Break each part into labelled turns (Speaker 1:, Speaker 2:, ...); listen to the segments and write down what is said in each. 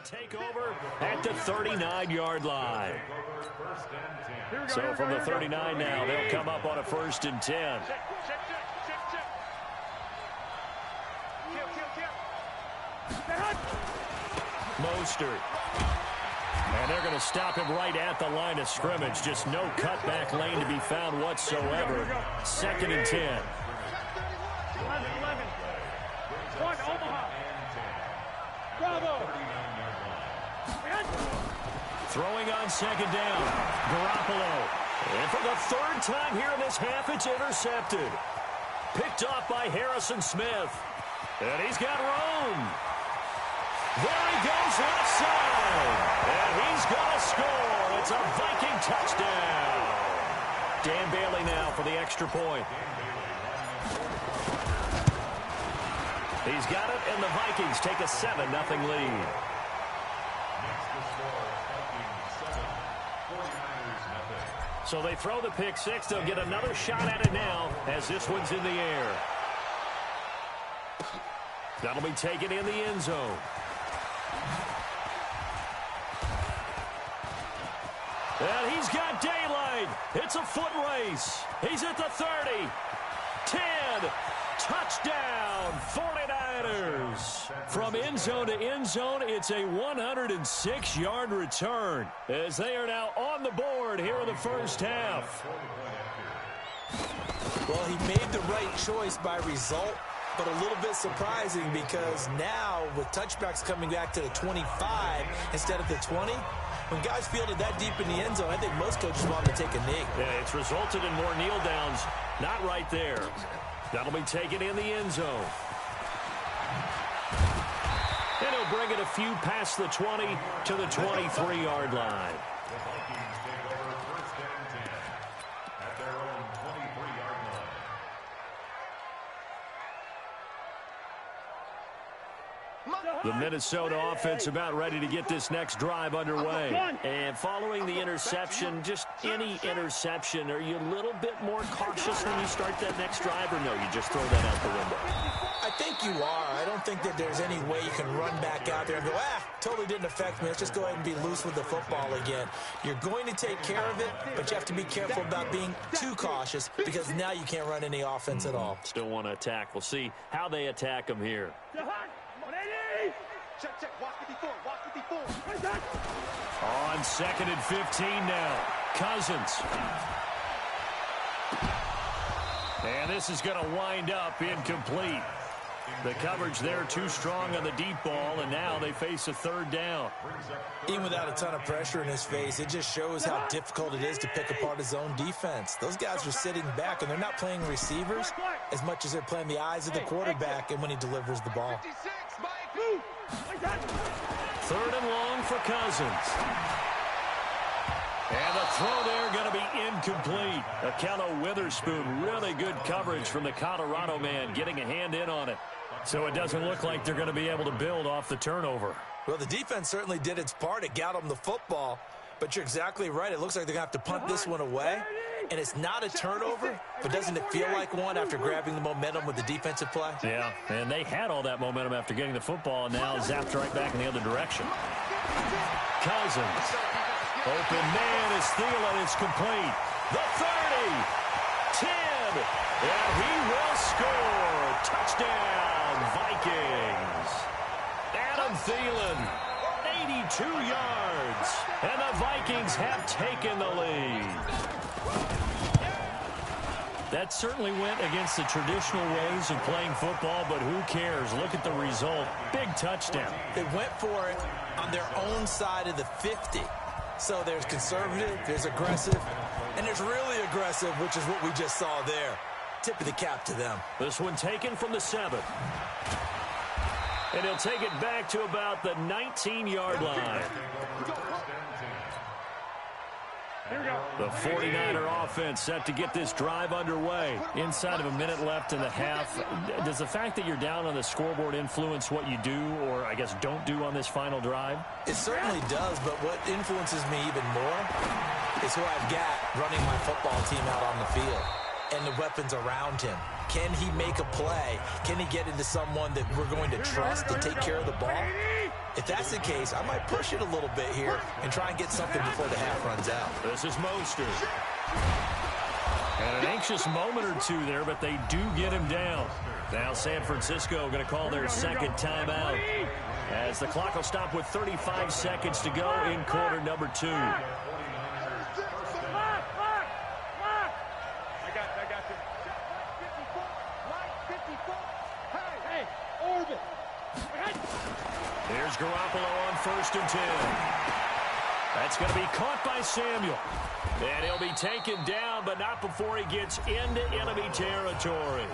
Speaker 1: take over at the 39-yard line. So from the 39 now, they'll come up on a 1st and 10. Mostert. And they're going to stop him right at the line of scrimmage. Just no cutback lane to be found whatsoever. 2nd and 10. Throwing on 2nd down. Garoppolo. And for the 3rd time here in this half, it's intercepted. Picked off by Harrison Smith. And he's got room. There he goes left side. And he's going to score. It's a Viking touchdown. Dan Bailey now for the extra point. He's got it, and the Vikings take a 7-0 lead. So they throw the pick six. They'll get another shot at it now as this one's in the air. That'll be taken in the end zone. And he's got daylight. It's a foot race. He's at the 30. 10. Touchdown, 49ers. From end zone to end zone, it's a 106-yard return as they are now on the board here in the first half.
Speaker 2: Well, he made the right choice by result, but a little bit surprising because now with touchbacks coming back to the 25 instead of the 20, when guys fielded that deep in the end zone, I think most coaches want to take a knee.
Speaker 1: Yeah, it's resulted in more kneel downs. Not right there. That'll be taken in the end zone. And he'll bring it a few past the 20 to the 23-yard line. The Minnesota offense about ready to get this next drive underway. And following the interception, just any interception, are you a little bit more cautious when you start that next drive, or no, you just throw that out the window?
Speaker 2: I think you are. I don't think that there's any way you can run back out there and go, totally didn't affect me. Let's just go ahead and be loose with the football again. You're going to take care of it, but you have to be careful about being too cautious because now you can't run any offense at all.
Speaker 1: Still want to attack. We'll see how they attack them here. On 2nd and 15 now. Cousins. And this is going to wind up incomplete. The coverage there too strong on the deep ball, and now they face a 3rd down.
Speaker 2: Even without a ton of pressure in his face, it just shows how difficult it is to pick apart his own defense. Those guys are sitting back, and they're not playing receivers as much as they're playing the eyes of the quarterback and when he delivers the ball.
Speaker 1: 3rd and long for Cousins. And the throw there going to be incomplete. Akello Witherspoon, really good coverage from the Colorado man, getting a hand in on it. So it doesn't look like they're going to be able to build off the turnover.
Speaker 2: Well, the defense certainly did its part. It got them the football. But you're exactly right. It looks like they're going to have to punt this one away. And it's not a turnover, but doesn't it feel like one after grabbing the momentum with the defensive play?
Speaker 1: Yeah, and they had all that momentum after getting the football, and now zapped right back in the other direction. Cousins. Open man is Thielen. It's complete. The 30. 10. And he will score. Touchdown, Vikings. Adam Thielen. 82 yards. And the Vikings have taken the lead. That certainly went against the traditional ways of playing football, but who cares? Look at the result. Big touchdown.
Speaker 2: They went for it on their own side of the 50. So there's conservative, there's aggressive, and there's really aggressive, which is what we just saw there. Tip of the cap to them.
Speaker 1: This one taken from the 7. And he'll take it back to about the 19-yard line. The 49er offense set to get this drive underway. Inside of a minute left in the half. Does the fact that you're down on the scoreboard influence what you do, or I guess don't do on this final drive?
Speaker 2: It certainly does, but what influences me even more is who I've got running my football team out on the field and the weapons around him. Can he make a play? Can he get into someone that we're going to trust to take care of the ball? If that's the case, I might push it a little bit here and try and get something before the half runs out.
Speaker 1: This is Mostert. And an anxious moment or two there, but they do get him down. Now San Francisco going to call their second timeout as the clock will stop with 35 seconds to go in quarter number 2. Here's Garoppolo on 1st and 10. That's going to be caught by Samuel. And he'll be taken down, but not before he gets into enemy territory.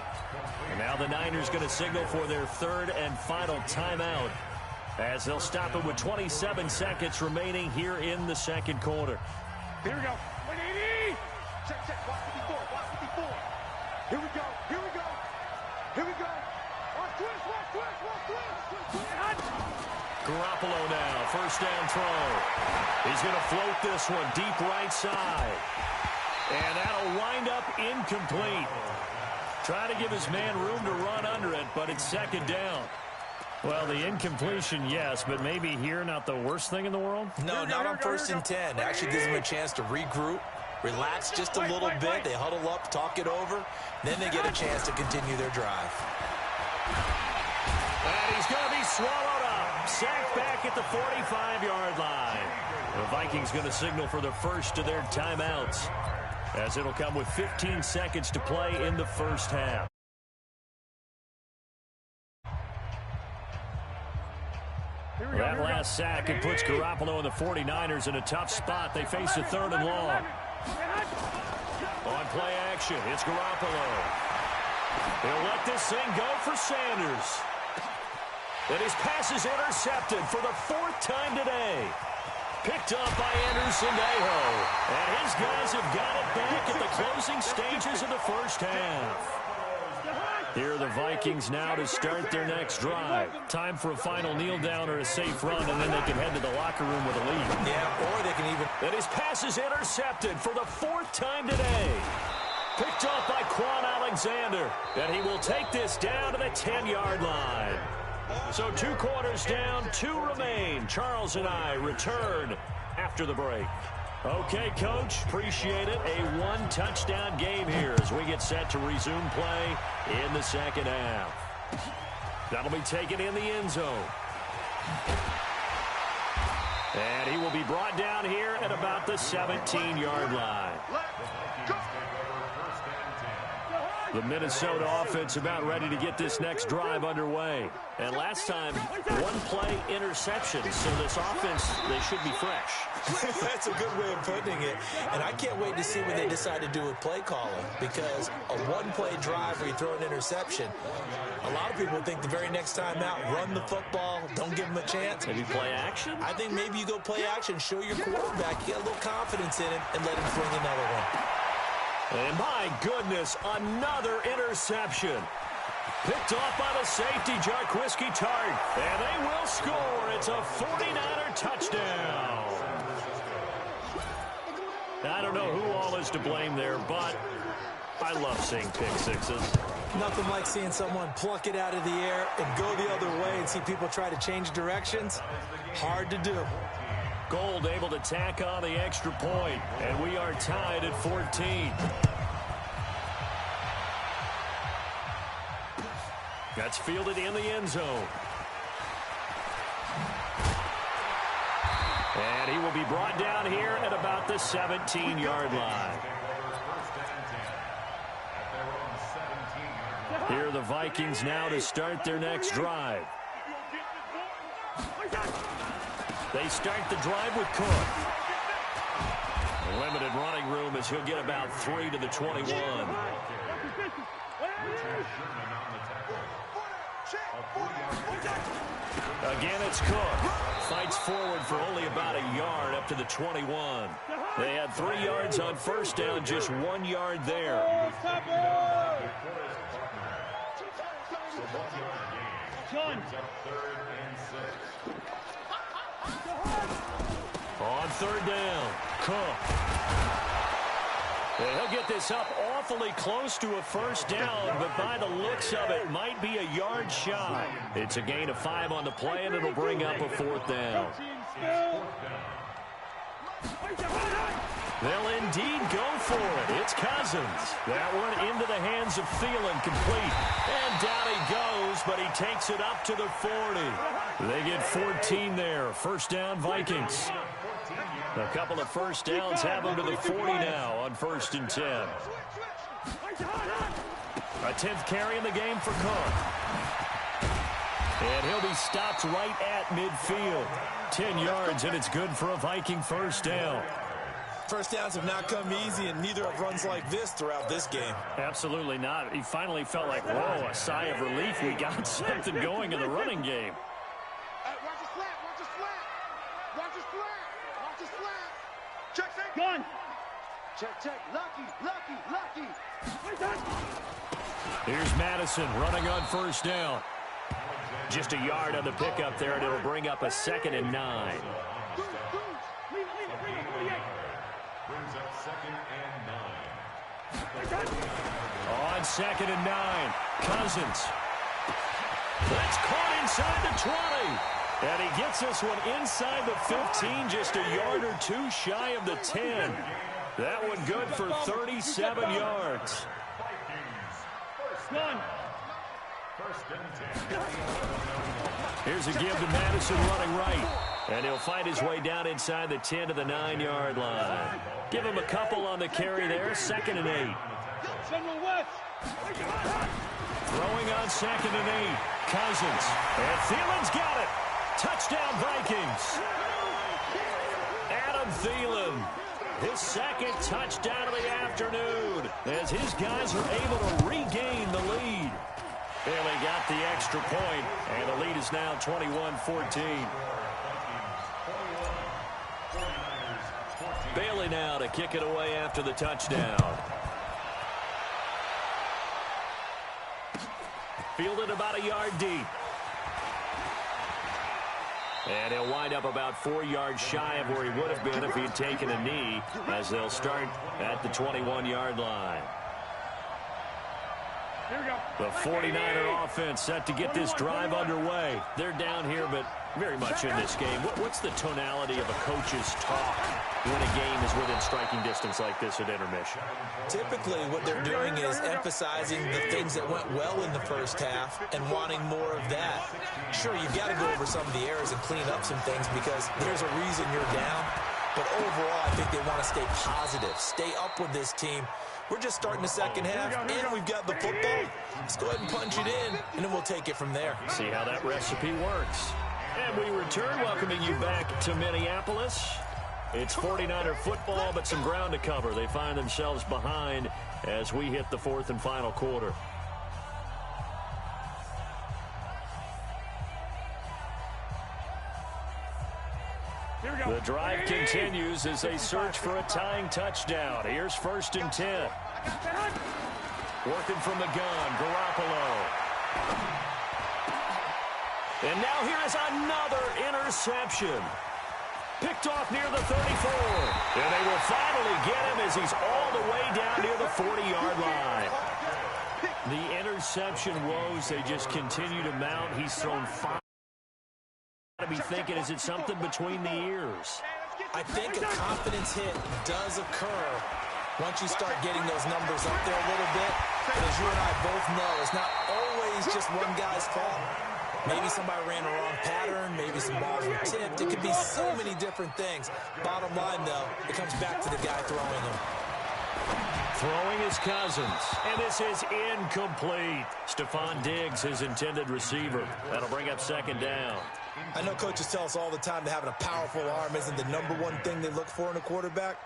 Speaker 1: And now the Niners going to signal for their 3rd and final timeout as they'll stop it with 27 seconds remaining here in the 2nd quarter.
Speaker 3: Here we go. 180. Check, check. Watch 54. Watch 54. Here we go. Here we go. Here we go. Watch twist. Watch twist. Watch twist.
Speaker 1: Garoppolo now, 1st down throw. He's going to float this one deep right side. And that'll wind up incomplete. Trying to give his man room to run under it, but it's 2nd down. Well, the incompletion, yes, but maybe here not the worst thing in the world?
Speaker 2: No, not on 1st and 10. It actually gives them a chance to regroup, relax just a little bit. They huddle up, talk it over. Then they get a chance to continue their drive.
Speaker 1: And he's going to be swallowed up. Sacked back at the 45-yard line. The Vikings going to signal for the first of their timeouts, as it'll come with 15 seconds to play in the 1st half. That last sack, it puts Garoppolo and the 49ers in a tough spot. They face a 3rd and long. On play action, it's Garoppolo. He'll let this thing go for Sanders. And his pass is intercepted for the 4th time today. Picked up by Anderson Aho. And his guys have got it back at the closing stages of the 1st half. Here are the Vikings now to start their next drive. Time for a final kneel down or a safe run, and then they can head to the locker room with a lead.
Speaker 2: Yeah, or they can even...
Speaker 1: And his pass is intercepted for the 4th time today. Picked up by Quan Alexander. And he will take this down to the 10-yard line. So 2 quarters down, 2 remain. Charles and I return after the break. Okay, Coach, appreciate it. A 1-touchdown game here as we get set to resume play in the 2nd half. That'll be taken in the end zone. And he will be brought down here at about the 17-yard line. The Minnesota offense about ready to get this next drive underway. And last time, 1-play interception. So this offense, they should be fresh.
Speaker 2: That's a good way of putting it. And I can't wait to see what they decide to do with play calling, because a 1-play drive where you throw an interception, a lot of people think the very next time out, run the football, don't give them a chance.
Speaker 1: Maybe play action?
Speaker 2: I think maybe you go play action, show your quarterback, get a little confidence in him, and let him fling another one.
Speaker 1: And my goodness, another interception. Picked off by the safety, Jarquiski Tart. And they will score. It's a 49er touchdown. I don't know who all is to blame there, but I love seeing pick sixes.
Speaker 2: Nothing like seeing someone pluck it out of the air and go the other way and see people try to change directions. Hard to do.
Speaker 1: Gold able to tack on the extra point, and we are tied at 14. That's fielded in the end zone. And he will be brought down here at about the 17-yard line. Here are the Vikings now to start their next drive. They start the drive with Cook. Limited running room as he'll get about 3 to the 21. Again, it's Cook. Fights forward for only about a yard up to the 21. They had 3 yards on 1st down, just 1 yard there. On 3rd down, Cook. And he'll get this up off awfully close to a first down, but by the looks of it, might be a yard shy. It's a gain of 5 on the play, and it'll bring up a 4th down. They'll indeed go for it. It's Cousins. That one into the hands of Thielen, complete. And down he goes, but he takes it up to the 40. They get 14 there. First down, Vikings. A couple of first downs have them to the 40 now on 1st and 10. A 10th carry in the game for Cook. And he'll be stopped right at midfield. 10 yards, and it's good for a Viking first down.
Speaker 2: First downs have not come easy, and neither have runs like this throughout this game.
Speaker 1: Absolutely not. He finally felt like, whoa, a sigh of relief. We got something going in the running game.
Speaker 3: Watch the slap, watch the slap. Watch the slap, watch the slap. Check, check. Gun. Check. Lucky.
Speaker 1: Here's Madison running on first down. Just a yard on the pickup there, and it'll bring up a 2nd and 9.
Speaker 4: Brings up 2nd and 9.
Speaker 1: On 2nd and 9, Cousins. That's caught inside the 20. And he gets this one inside the 15, just a yard or 2 shy of the 10. That one good for 37 yards. Here's a give to Madison running right. And he'll find his way down inside the 10 to the 9-yard line. Give him a couple on the carry there. 2nd and 8. Throwing on 2nd and 8. Cousins. And Thielen's got it. Touchdown, Vikings. Adam Thielen. His 2nd touchdown of the afternoon as his guys are able to regain the lead. Bailey got the extra point, and the lead is now 21-14. Bailey now to kick it away after the touchdown. Fielded about a yard deep. And he'll wind up about 4 yards shy of where he would have been if he'd taken a knee, as they'll start at the 21-yard line. The 49er offense set to get this drive underway. They're down here, but very much in this game. What's the tonality of a coach's talk when a game is within striking distance like this at intermission?
Speaker 2: Typically, what they're doing is emphasizing the things that went well in the first half and wanting more of that. Sure, you've got to go over some of the errors and clean up some things because there's a reason you're down. But overall, I think they want to stay positive, stay up with this team. We're just starting the second half, and we've got the football. Let's go ahead and punch it in, and then we'll take it from there.
Speaker 1: See how that recipe works. And we return, welcoming you back to Minneapolis. It's 49er football, but some ground to cover. They find themselves behind as we hit the 4th and final quarter. The drive continues as they search for a tying touchdown. Here's 1st and 10. Working from the gun, Garoppolo. And now here is another interception. Picked off near the 34. And they will finally get him as he's all the way down near the 40-yard line. The interception woes, they just continue to mount. He's thrown 5. To be thinking, is it something between the ears?
Speaker 2: I think a confidence hit does occur once you start getting those numbers up there a little bit. But as you and I both know, it's not always just one guy's fault. Maybe somebody ran a wrong pattern. Maybe some balls were tipped. It could be so many different things. Bottom line, though, it comes back to the guy throwing them.
Speaker 1: Throwing is Cousins, and this is incomplete. Stephon Diggs, his intended receiver. That'll bring up 2nd down.
Speaker 2: I know coaches tell us all the time that having a powerful arm isn't the #1 thing they look for in a quarterback.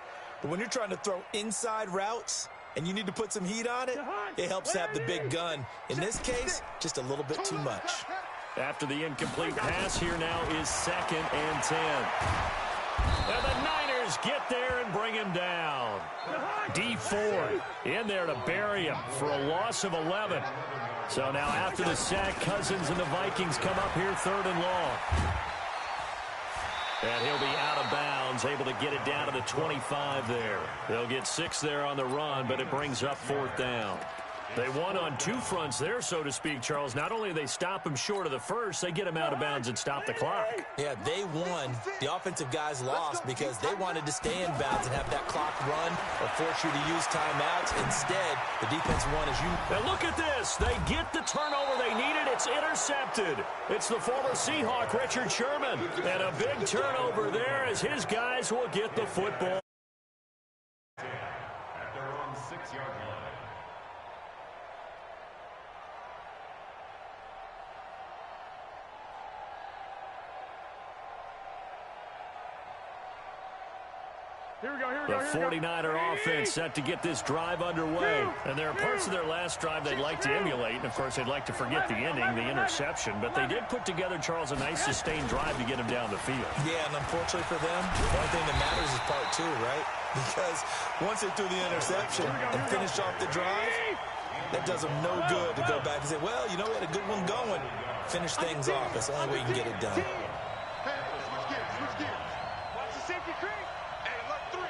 Speaker 2: But when you're trying to throw inside routes and you need to put some heat on it, it helps to have the big gun. In this case, just a little bit too much.
Speaker 1: After the incomplete pass, here now is 2nd and 10. And the Niners get there and bring him down. D Ford in there to bury him for a loss of 11. So now after the sack, Cousins and the Vikings come up here 3rd and long. And he'll be out of bounds downs, able to get it down to the 25 there. They'll get 6 there on the run, but it brings up 4th down. They won on 2 fronts there, so to speak, Charles. Not only do they stop him short of the first, they get him out of bounds and stop the clock.
Speaker 2: Yeah, they won. The offensive guys lost because they wanted to stay in bounds and have that clock run or force you to use timeouts. Instead, the defense won as you...
Speaker 1: And look at this. They get the turnover they needed. It's intercepted. It's the former Seahawk, Richard Sherman. And a big turnover there as his guys will get the football.
Speaker 4: At their own 6-yard line.
Speaker 1: The 49er offense set to get this drive underway. And there are parts of their last drive they'd like to emulate. And, of course, they'd like to forget the ending, the interception. But they did put together, Charles, a nice sustained drive to get him down the field.
Speaker 2: Yeah, and unfortunately for them, the only thing that matters is part 2, right? Because once they threw the interception and finished off the drive, that does them no good to go back and say, well, you know, we had a good one going. Finish things off. That's the only way you can get it done.
Speaker 3: Switch gears. Watch the safety creep. Hey, alert 3.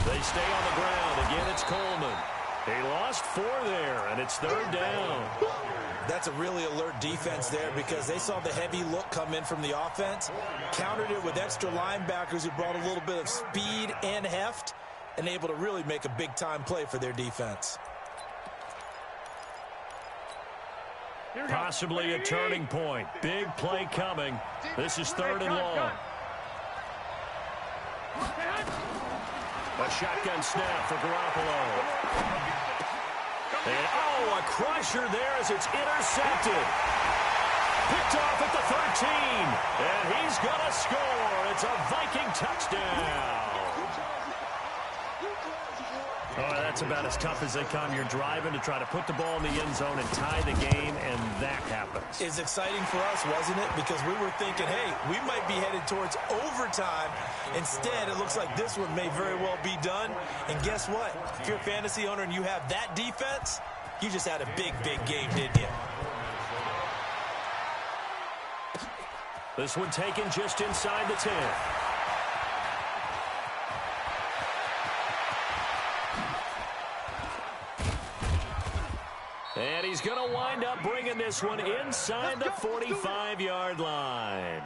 Speaker 1: They stay on the ground. Again, it's Coleman. He lost 4 there, and it's 3rd down.
Speaker 2: That's a really alert defense there because they saw the heavy look come in from the offense, countered it with extra linebackers who brought a little bit of speed and heft, and able to really make a big-time play for their defense.
Speaker 1: Possibly a turning point. Big play coming. This is 3rd and long. A shotgun snap for Garoppolo. And, a crusher there as it's intercepted. Picked off at the 13. And he's going to score. It's a Viking touchdown. Oh, that's about as tough as they come. You're driving to try to put the ball in the end zone and tie the game, and that happens.
Speaker 2: It's exciting for us, wasn't it? Because we were thinking, hey, we might be headed towards overtime. Instead, it looks like this one may very well be done. And guess what? If you're a fantasy owner and you have that defense, you just had a big, big game, didn't you?
Speaker 1: This one taken just inside the 10. And he's going to wind up bringing this one inside the 45-yard line.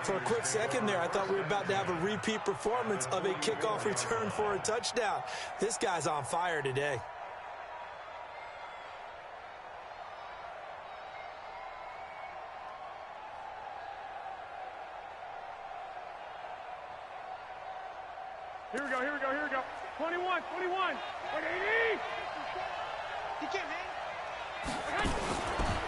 Speaker 2: For a quick second there, I thought we were about to have a repeat performance of a kickoff return for a touchdown. This guy's on fire today.
Speaker 3: Here we go. 21. 180. You can't hang.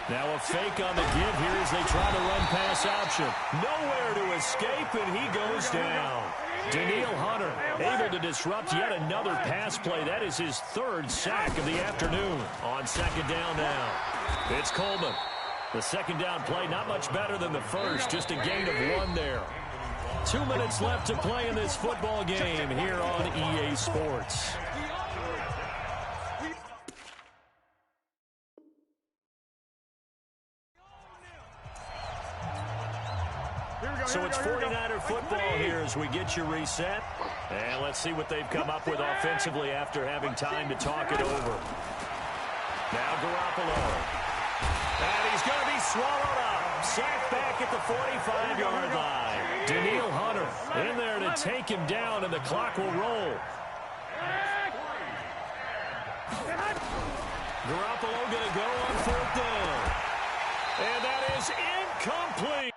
Speaker 1: Now a fake on the give here as they try to run pass option. Nowhere to escape, and he goes down. Daniil Hunter able to disrupt yet another pass play. That is his 3rd sack of the afternoon. On 2nd down now. It's Coleman. The 2nd down play not much better than the first. Just a gain of 1 there. 2 minutes left to play in this football game here on EA Sports. So it's 49er football here as we get you reset. And let's see what they've come up with offensively after having time to talk it over. Now Garoppolo. And he's going to be swallowed up. Sacked back at the 45-yard line. Daniil Hunter in there to take him down, and the clock will roll. Garoppolo going to go on 4th down. And that is incomplete.